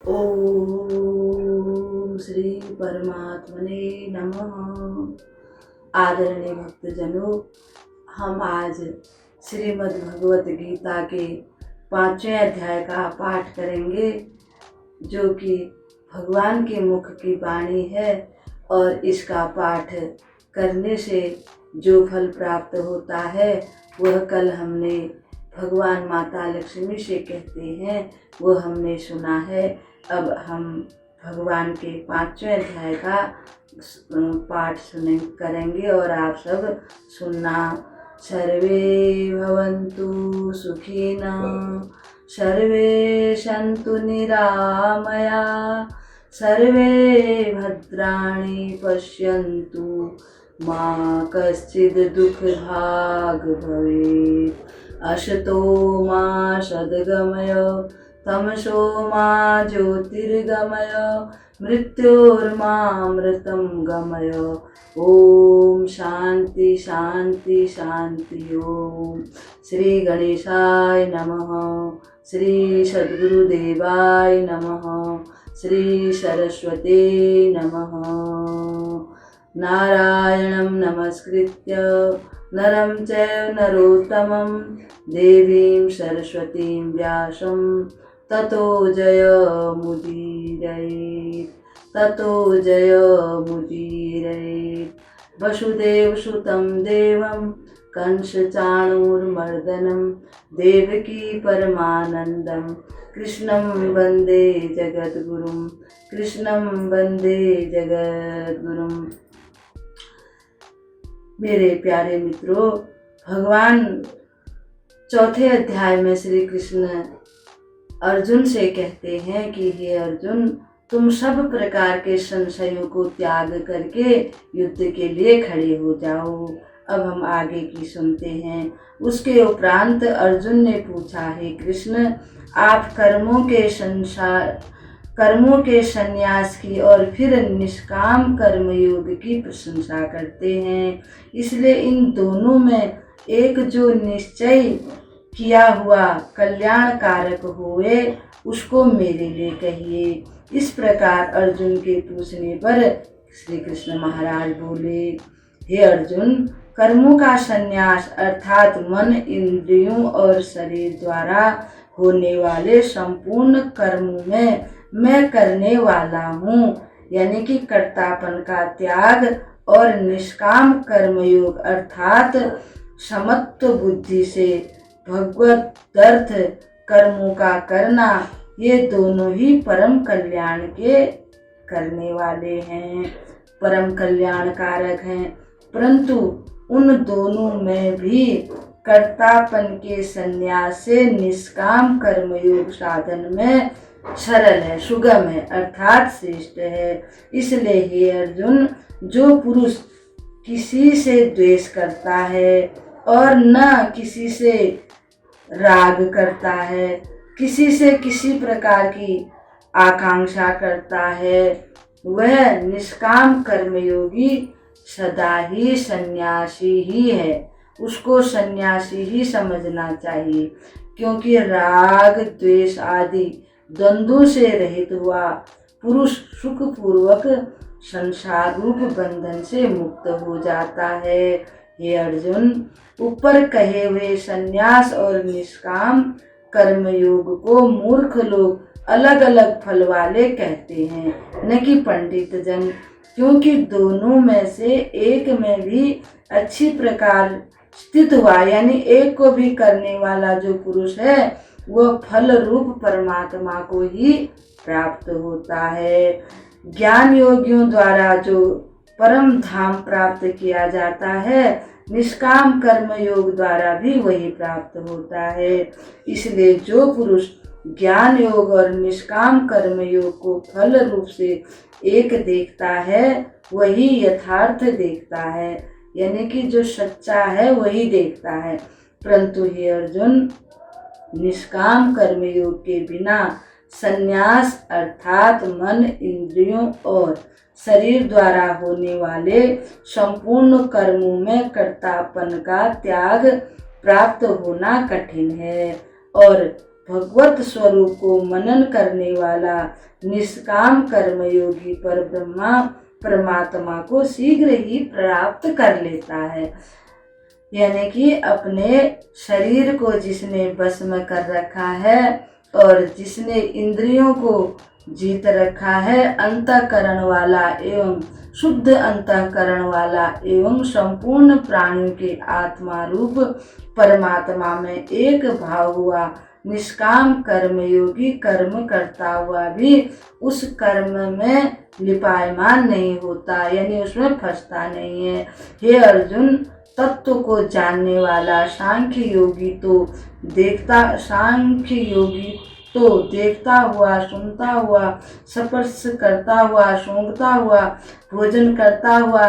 ओम श्री परमात्मने नमः। आदरणीय भक्तजनों, हम आज श्रीमद् भगवत गीता के 5वें अध्याय का पाठ करेंगे, जो कि भगवान के मुख की वाणी है। और इसका पाठ करने से जो फल प्राप्त होता है वह कल हमने भगवान माता लक्ष्मी से कहते हैं, वो हमने सुना है। अब हम भगवान के 5वें अध्याय का पाठ करेंगे और आप सब सुनना। सर्वे भवन्तु सुखिनः, सर्वे सन्तु निरामया, सर्वे भद्राणि पश्यन्तु, मा कश्चित् दुःखभाग् भवेत्। असतो मा सद्गमय, तमसो मा ज्योतिर्गमय, मृत्योर्मामृतं गमय। ओम शांति शांति शांति। ओम श्री गणेशाय नमः, श्री सद्गुरुदेवाय नमः, श्री सरस्वते नमः। नारायणं नमस्कृत्य नरं चैव नरोत्तमं, देवीं सरस्वतीं व्यासं ततो जयमुदीरयेत्, ततो जयमुदीरयेत्। वसुदेवसुतं देवं कंसचाणूरमर्दनं, देवकी परमानन्दं, कृष्णं वन्दे जगद्गुरुं, कृष्णं वन्दे जगद्गुरुं। मेरे प्यारे मित्रों, भगवान 4थे अध्याय में श्री कृष्ण अर्जुन से कहते हैं कि हे अर्जुन, तुम सब प्रकार के संशयों को त्याग करके युद्ध के लिए खड़े हो जाओ। अब हम आगे की सुनते हैं। उसके उपरांत अर्जुन ने पूछा, हे कृष्ण, आप कर्मों के संन्यास की और फिर निष्काम कर्म योग की प्रशंसा करते हैं। इसलिए इन दोनों में एक जो निश्चय किया हुआ कल्याणकारक होए, उसको मेरे लिए कहिए। इस प्रकार अर्जुन के पूछने पर श्री कृष्ण महाराज बोले, हे अर्जुन, कर्मों का संन्यास अर्थात मन, इंद्रियों और शरीर द्वारा होने वाले संपूर्ण कर्मों में मैं करने वाला हूँ, यानी कि कर्तापन का त्याग, और निष्काम कर्मयोग अर्थात समत्व बुद्धि से भगवदर्थ कर्मों का करना, ये दोनों ही परम कल्याण के करने वाले हैं, परम कल्याणकारक हैं। परंतु उन दोनों में भी कर्तापन के संन्यास से निष्काम कर्मयोग साधन में सरल है, सुगम है, अर्थात श्रेष्ठ है। इसलिए हे अर्जुन, जो पुरुष किसी से द्वेष करता है और न किसी से राग करता है, किसी से किसी प्रकार की आकांक्षा करता है, वह निष्काम कर्मयोगी सदा ही सन्यासी ही है। उसको सन्यासी ही समझना चाहिए, क्योंकि राग द्वेष आदि द्वंद्वों से रहित हुआ पुरुष सुखपूर्वक संसार रूप बंधन से मुक्त हो जाता है। हे अर्जुन, ऊपर कहे हुए संन्यास और निष्काम कर्मयोग को मूर्ख लोग अलग अलग फल वाले कहते हैं, न कि पंडित जन, क्योंकि दोनों में से एक में भी अच्छी प्रकार स्थित हुआ, यानी एक को भी करने वाला जो पुरुष है वह फल रूप परमात्मा को ही प्राप्त होता है। ज्ञान योगियों द्वारा जो परम धाम प्राप्त किया जाता है, निष्काम कर्म योग द्वारा भी वही प्राप्त होता है। इसलिए जो पुरुष ज्ञान योग और निष्काम कर्म योग को फल रूप से एक देखता है, वही यथार्थ देखता है, यानी कि जो सच्चा है वही देखता है। परंतु हे अर्जुन, निष्काम कर्मयोग के बिना संन्यास अर्थात मन, इंद्रियों और शरीर द्वारा होने वाले संपूर्ण कर्मों में कर्तापन का त्याग प्राप्त होना कठिन है। और भगवत स्वरूप को मनन करने वाला निष्काम कर्मयोगी पर परमात्मा को शीघ्र ही प्राप्त कर लेता है। यानी कि अपने शरीर को जिसने वश में कर रखा है और जिसने इंद्रियों को जीत रखा है, अंतःकरण वाला एवं शुद्ध अंतःकरण वाला एवं संपूर्ण प्राणियों के आत्मा रूप परमात्मा में एक भाव हुआ निष्काम कर्मयोगी कर्म करता हुआ भी उस कर्म में लिपायमान नहीं होता, यानी उसमें फंसता नहीं है। हे अर्जुन, तत्व को जानने वाला सांख्य योगी तो देखता हुआ, सुनता हुआ, स्पर्श करता हुआ, सूंघता हुआ, भोजन करता हुआ,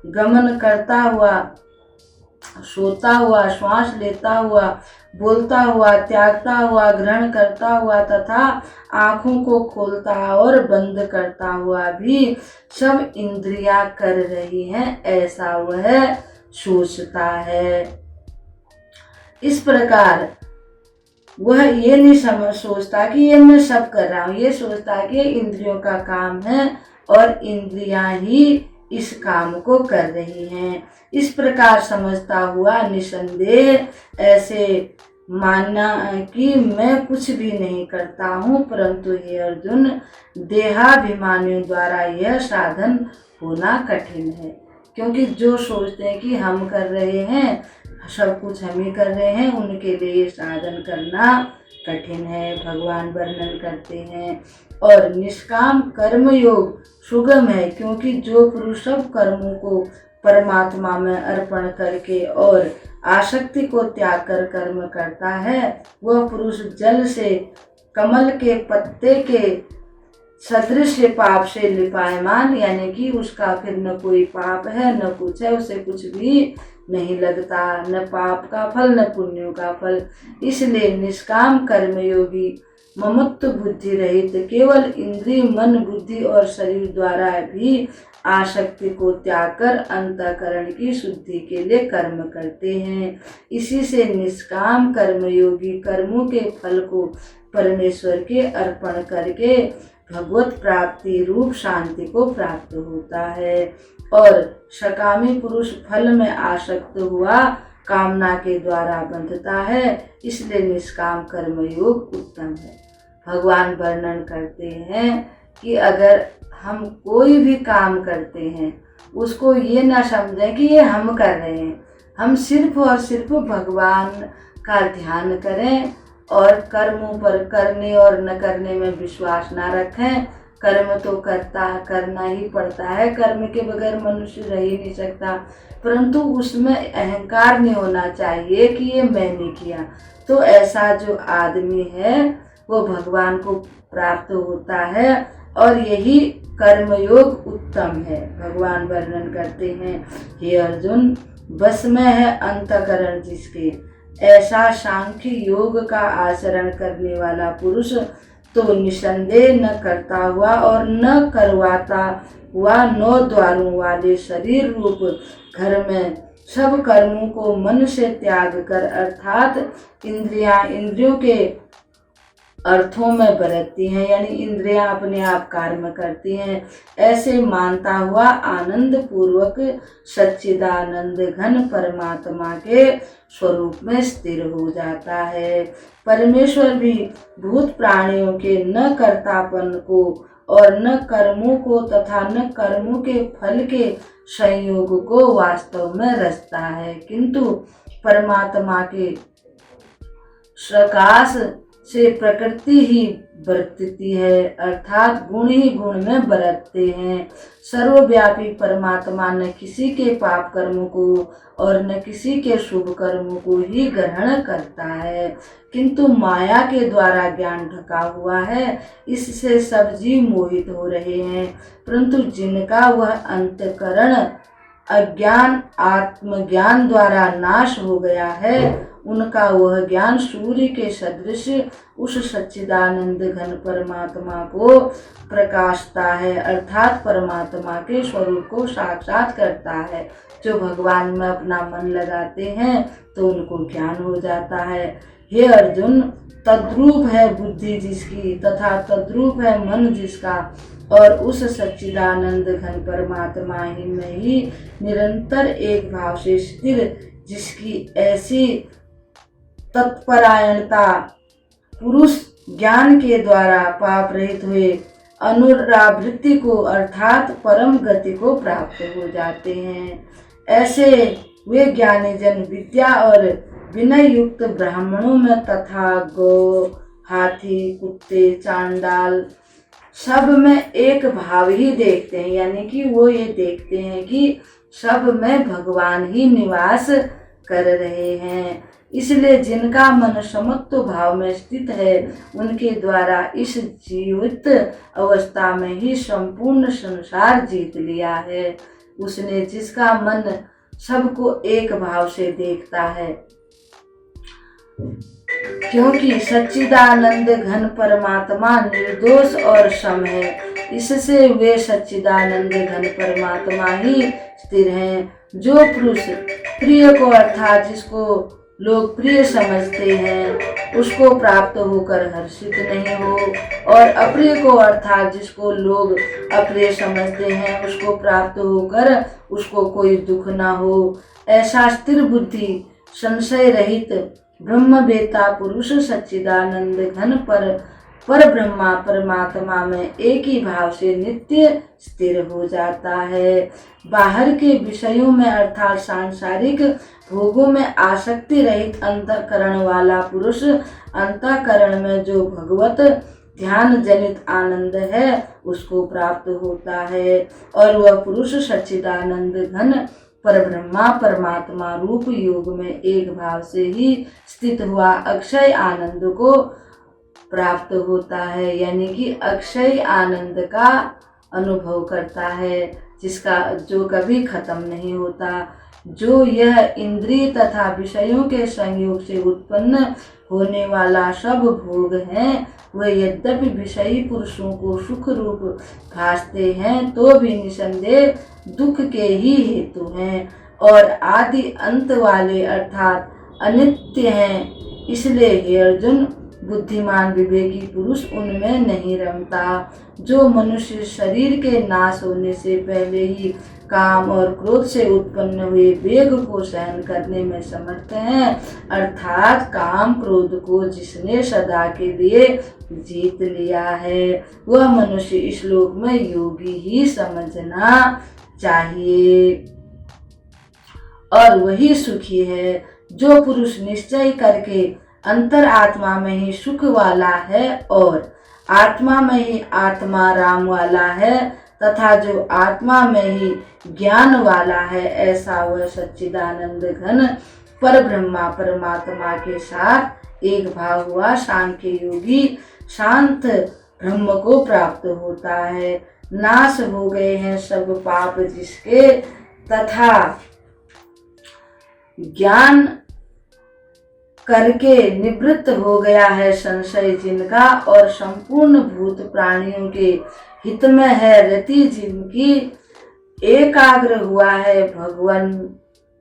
गमन करता हुआ, सोता हुआ, श्वास लेता हुआ, बोलता हुआ, त्यागता हुआ, ग्रहण करता हुआ तथा आँखों को खोलता और बंद करता हुआ भी सब इंद्रियां कर रही हैं, ऐसा वह सोचता है। इस प्रकार वह ये नहीं सोचता कि ये मैं सब कर रहा हूँ, ये सोचता है कि इंद्रियों का काम है और इंद्रियां ही इस काम को कर रही हैं। इस प्रकार समझता हुआ निसंदेह ऐसे मानना कि मैं कुछ भी नहीं करता हूँ, परंतु हे अर्जुन, देहाभिमानियों द्वारा यह साधन होना कठिन है। क्योंकि जो सोचते हैं कि हम कर रहे हैं, सब कुछ हम ही कर रहे हैं, उनके लिए साधन करना कठिन है। भगवान वर्णन करते हैं और निष्काम कर्म योग सुगम है, क्योंकि जो पुरुष सब कर्मों को परमात्मा में अर्पण करके और आसक्ति को त्याग कर कर्म करता है, वह पुरुष जल से कमल के पत्ते के सदृश पाप से लिपायमान, यानी कि उसका फिर न कोई पाप है न कुछ है, उसे कुछ भी नहीं लगता, न पाप का फल न पुण्यों का फल। इसलिए निष्काम कर्मयोगी ममत्व बुद्धि रहित केवल इंद्रिय, मन, बुद्धि और शरीर द्वारा भी आसक्ति को त्याग कर अंतःकरण की शुद्धि के लिए कर्म करते हैं। इसी से निष्काम कर्मयोगी कर्मों के फल को परमेश्वर के अर्पण करके भगवत प्राप्ति रूप शांति को प्राप्त होता है। और सकामी पुरुष फल में आसक्त हुआ कामना के द्वारा बंधता है, इसलिए निष्काम कर्मयोग उत्तम है। भगवान वर्णन करते हैं कि अगर हम कोई भी काम करते हैं, उसको ये ना समझें कि ये हम कर रहे हैं, हम सिर्फ और सिर्फ भगवान का ध्यान करें और कर्मों पर करने और न करने में विश्वास ना रखें। कर्म तो करना ही पड़ता है, कर्म के बगैर मनुष्य रह ही नहीं सकता, परंतु उसमें अहंकार नहीं होना चाहिए कि ये मैंने किया। तो ऐसा जो आदमी है वो भगवान को प्राप्त होता है और यही कर्मयोग उत्तम है। भगवान वर्णन करते हैं, हे अर्जुन, बस में है अंतःकरण जिसके, ऐसा सांख्य योग का आचरण करने वाला पुरुष तो निसंदेह न करता हुआ और न करवाता हुआ 9 द्वारों वाले शरीर रूप घर में सब कर्मों को मन से त्याग कर, अर्थात इंद्रियों के अर्थों में बरतती हैं, यानी इंद्रियां अपने आप कार्य करती हैं, ऐसे मानता हुआ आनंद पूर्वक सच्चिदानंद घन परमात्मा के स्वरूप में स्थिर हो जाता है। परमेश्वर भी भूत प्राणियों के न कर्तापन को और न कर्मों को तथा न कर्मों के फल के संयोग को वास्तव में रचता है, किंतु परमात्मा के प्रकाश से प्रकृति ही बरतती है, अर्थात गुण ही गुण में बरतते हैं। सर्वव्यापी परमात्मा न किसी के पाप कर्मों को और न किसी के शुभ कर्मों को ही ग्रहण करता है, किंतु माया के द्वारा ज्ञान ढका हुआ है, इससे सब जीव मोहित हो रहे हैं। परंतु जिनका वह अंतःकरण अज्ञान आत्मज्ञान द्वारा नाश हो गया है, उनका वह ज्ञान सूर्य के सदृश उस सच्चिदानंद घन परमात्मा को प्रकाशता है, अर्थात परमात्मा के स्वरूप को साक्षात करता है। जो भगवान में अपना मन लगाते हैं तो उनको ज्ञान हो जाता है। हे अर्जुन, तद्रूप है बुद्धि जिसकी तथा तद्रूप है मन जिसका, और उस सच्चिदानंद घन परमात्मा ही में ही निरंतर एक भाव से स्थिर, जिसकी ऐसी तत्परायणता पुरुष ज्ञान के द्वारा पाप रहित हुए अनुरावृत्ति को अर्थात परम गति को प्राप्त हो जाते हैं। ऐसे वे ज्ञानी जन विद्या और विनय युक्त ब्राह्मणों में तथा गौ, हाथी, कुत्ते, चांडाल सब में एक भाव ही देखते हैं, यानी कि वो ये देखते हैं कि सब में भगवान ही निवास कर रहे हैं। इसलिए जिनका मन समत्व भाव में स्थित है उनके द्वारा इस जीवित अवस्था में ही संपूर्ण संसार जीत लिया है। उसने जिसका मन सबको एक भाव से देखता है, क्योंकि सच्चिदानंद घन परमात्मा निर्दोष और सम है, इससे वे सच्चिदानंद घन परमात्मा ही स्थिर हैं। जो पुरुष प्रिय को अर्थात जिसको लोग प्रिय समझते हैं उसको प्राप्त होकर हर्षित नहीं हो, और अप्रिय को अर्थात जिसको लोग अप्रिय समझते हैं उसको प्राप्त होकर उसको कोई दुख ना हो, ऐसा स्थिर बुद्धि संशय रहित ब्रह्मवेत्ता पुरुष सच्चिदानंद घन पर ब्रह्मा परमात्मा में एक ही भाव से नित्य स्थिर हो जाता है। बाहर के विषयों में अर्थात सांसारिक भोगों में आसक्ति रहित अंतःकरण वाला पुरुष अंतःकरण में जो भगवत ध्यान जनित आनंद है उसको प्राप्त होता है, और वह पुरुष सच्चिदानंद घन परब्रह्मा परमात्मा रूप योग में एक भाव से ही स्थित हुआ अक्षय आनंद को प्राप्त होता है, यानी कि अक्षय आनंद का अनुभव करता है, जिसका जो कभी खत्म नहीं होता। जो यह इंद्रिय तथा विषयों के संयोग से उत्पन्न होने वाला सब भोग हैं, वे यद्यपि विषयी पुरुषों को सुख रूप भासते हैं तो भी निसंदेह दुख के ही हेतु हैं और आदि अंत वाले अर्थात अनित्य हैं। इसलिए हे अर्जुन, बुद्धिमान विवेकी पुरुष उनमें नहीं रमता। जो मनुष्य शरीर के नाश होने से पहले ही काम और क्रोध से उत्पन्न हुए वेग को सहन करने में समर्थ हैं, अर्थात काम क्रोध को जिसने सदा के लिए जीत लिया है, वह मनुष्य इस लोक में योगी ही समझना चाहिए और वही सुखी है। जो पुरुष निश्चय करके अंतर आत्मा में ही सुख वाला है और आत्मा में ही आत्मा राम वाला है तथा जो आत्मा में ही ज्ञान वाला है, ऐसा वह सच्चिदानंद घन पर ब्रह्मा परमात्मा के साथ एक भाव हुआ सांख्य योगी शांत ब्रह्म को प्राप्त होता है। नाश हो गए हैं सब पाप जिसके तथा ज्ञान करके निवृत्त हो गया है संशय जिनका, और संपूर्ण भूत प्राणियों के हित में है रति जिनकी, एकाग्र हुआ है भगवान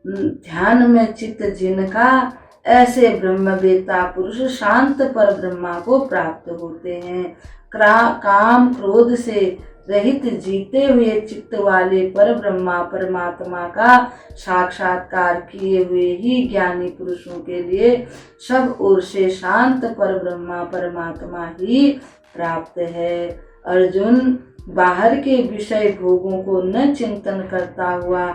ध्यान में चित्त जिनका, ऐसे ब्रह्मवेत्ता पुरुष शांत पर ब्रह्मा को प्राप्त होते हैं। काम क्रोध से रहित जीते हुए चित्त वाले पर ब्रह्मा परमात्मा का साक्षात्कार किए हुए ही ज्ञानी पुरुषों के लिए सब ओर से शांत पर ब्रह्मा परमात्मा ही प्राप्त है। अर्जुन, बाहर के विषय भोगों को न चिंतन करता हुआ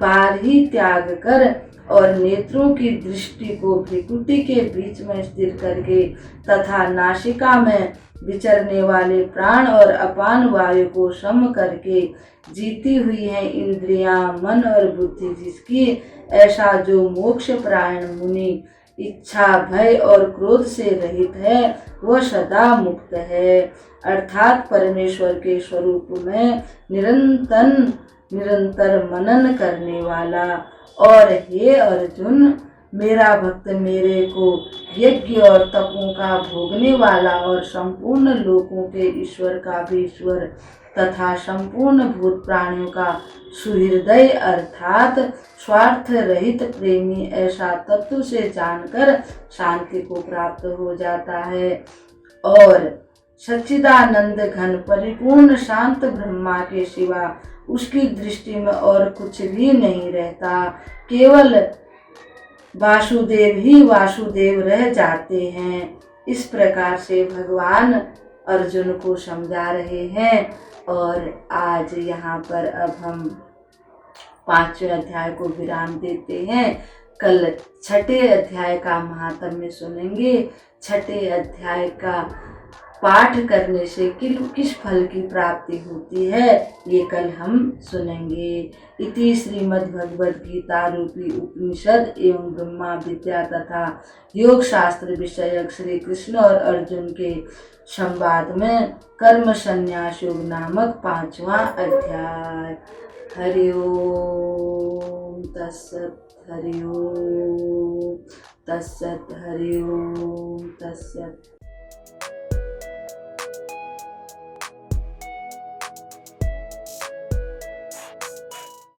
बाहर ही त्याग कर और नेत्रों की दृष्टि को भ्रिकुटी के बीच में स्थिर करके तथा नासिका में विचरने वाले प्राण और अपान वायु को सम करके जीती हुई है इंद्रियां, मन और बुद्धि जिसकी, ऐसा जो मोक्ष प्रायण मुनि इच्छा भय और क्रोध से रहित है वह सदा मुक्त है, अर्थात परमेश्वर के स्वरूप में निरंतर मनन करने वाला। और हे अर्जुन, मेरा भक्त मेरे को यज्ञ और तपों का भोगने वाला और संपूर्ण लोकों के ईश्वर का भी ईश्वर तथा संपूर्ण भूत प्राणियों का सुहृदय अर्थात स्वार्थ रहित प्रेमी ऐसा तत्व से जानकर शांति को प्राप्त हो जाता है। और सच्चिदानंद घन परिपूर्ण शांत ब्रह्मा के सिवा उसकी दृष्टि में और कुछ भी नहीं रहता, केवल वासुदेव ही वासुदेव रह जाते हैं। इस प्रकार से भगवान अर्जुन को समझा रहे हैं। और आज यहाँ पर अब हम 5वें अध्याय को विराम देते हैं। कल 6ठे अध्याय का महात्म्य सुनेंगे। 6ठे अध्याय का पाठ करने से किस फल की प्राप्ति होती है ये कल हम सुनेंगे। इति श्रीमद् भगवद गीता रूपी उपनिषद एवं ब्रह्मा विद्या तथा योग शास्त्र विषयक श्री कृष्ण और अर्जुन के संवाद में कर्म संन्यास योग नामक 5वां अध्याय। हरि ओम तत्सत। हरि ओम तत्सत। हरि ओम तत्सत।